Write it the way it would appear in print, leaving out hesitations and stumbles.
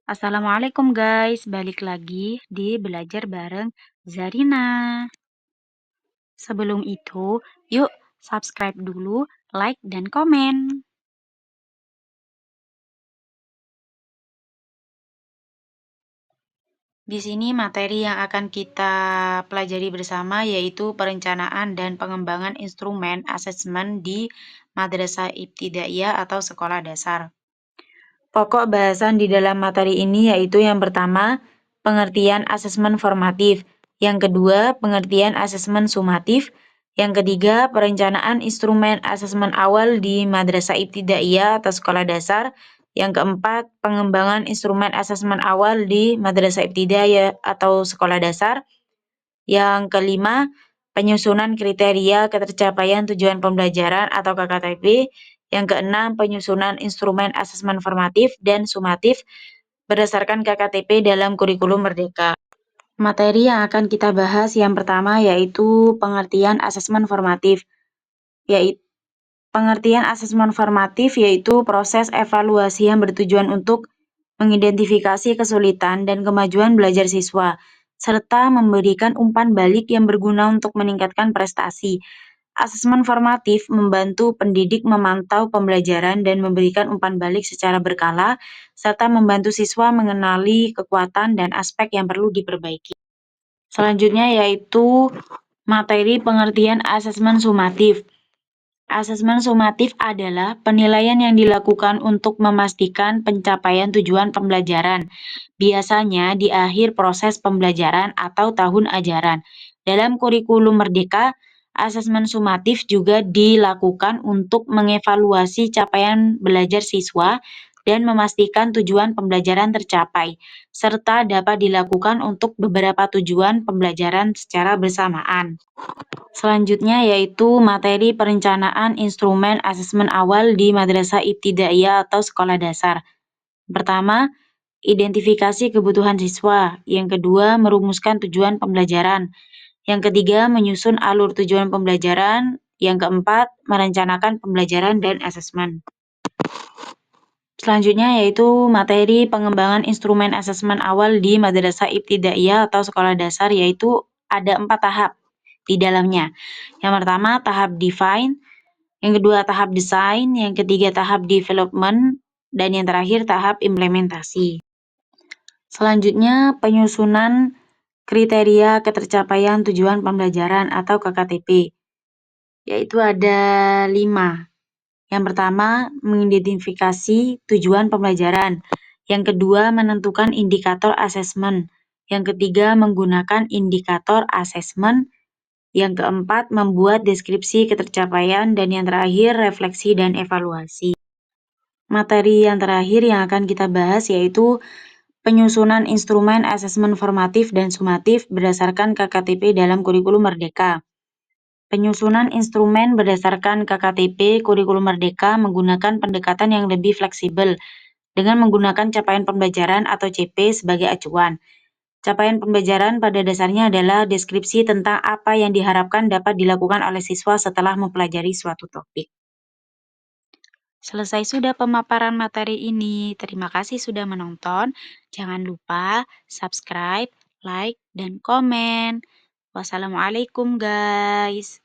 Assalamualaikum guys, balik lagi di Belajar Bareng Zarina. Sebelum itu, yuk subscribe dulu, like, dan komen. Di sini materi yang akan kita pelajari bersama yaitu perencanaan dan pengembangan instrumen asesmen di Madrasah Ibtidaiyah atau sekolah dasar. Pokok bahasan di dalam materi ini yaitu yang pertama, pengertian asesmen formatif, yang kedua, pengertian asesmen sumatif, yang ketiga, perencanaan instrumen asesmen awal di Madrasah Ibtidaiyah atau sekolah dasar, yang keempat, pengembangan instrumen asesmen awal di Madrasah Ibtidaiyah atau sekolah dasar, yang kelima, penyusunan kriteria ketercapaian tujuan pembelajaran atau KKTP. Yang keenam, penyusunan instrumen asesmen formatif dan sumatif berdasarkan KKTP dalam kurikulum Merdeka. Materi yang akan kita bahas yang pertama yaitu pengertian asesmen formatif. Pengertian asesmen formatif yaitu proses evaluasi yang bertujuan untuk mengidentifikasi kesulitan dan kemajuan belajar siswa, serta memberikan umpan balik yang berguna untuk meningkatkan prestasi. Asesmen formatif membantu pendidik memantau pembelajaran dan memberikan umpan balik secara berkala, serta membantu siswa mengenali kekuatan dan aspek yang perlu diperbaiki. Selanjutnya yaitu materi pengertian asesmen sumatif. Asesmen sumatif adalah penilaian yang dilakukan untuk memastikan pencapaian tujuan pembelajaran, biasanya di akhir proses pembelajaran atau tahun ajaran. Dalam kurikulum Merdeka, asesmen sumatif juga dilakukan untuk mengevaluasi capaian belajar siswa dan memastikan tujuan pembelajaran tercapai, serta dapat dilakukan untuk beberapa tujuan pembelajaran secara bersamaan. Selanjutnya yaitu materi perencanaan instrumen asesmen awal di Madrasah Ibtidaiyah atau sekolah dasar. Pertama, identifikasi kebutuhan siswa. Yang kedua, merumuskan tujuan pembelajaran. Yang ketiga, menyusun alur tujuan pembelajaran. Yang keempat, merencanakan pembelajaran dan asesmen. Selanjutnya yaitu materi pengembangan instrumen asesmen awal di Madrasah Ibtidaiyah atau sekolah dasar, yaitu ada 4 tahap di dalamnya. Yang pertama tahap define, yang kedua tahap desain, yang ketiga tahap development, dan yang terakhir tahap implementasi. Selanjutnya penyusunan kriteria ketercapaian tujuan pembelajaran atau KKTP, yaitu ada 5. Yang pertama, mengidentifikasi tujuan pembelajaran. Yang kedua, menentukan indikator asesmen. Yang ketiga, menggunakan indikator asesmen. Yang keempat, membuat deskripsi ketercapaian. Dan yang terakhir, refleksi dan evaluasi. Materi yang terakhir yang akan kita bahas yaitu penyusunan instrumen asesmen formatif dan sumatif berdasarkan KKTP dalam kurikulum Merdeka. Penyusunan instrumen berdasarkan KKTP kurikulum Merdeka menggunakan pendekatan yang lebih fleksibel dengan menggunakan capaian pembelajaran atau CP sebagai acuan. Capaian pembelajaran pada dasarnya adalah deskripsi tentang apa yang diharapkan dapat dilakukan oleh siswa setelah mempelajari suatu topik. Selesai sudah pemaparan materi ini. Terima kasih sudah menonton. Jangan lupa subscribe, like, dan komen. Wassalamualaikum guys.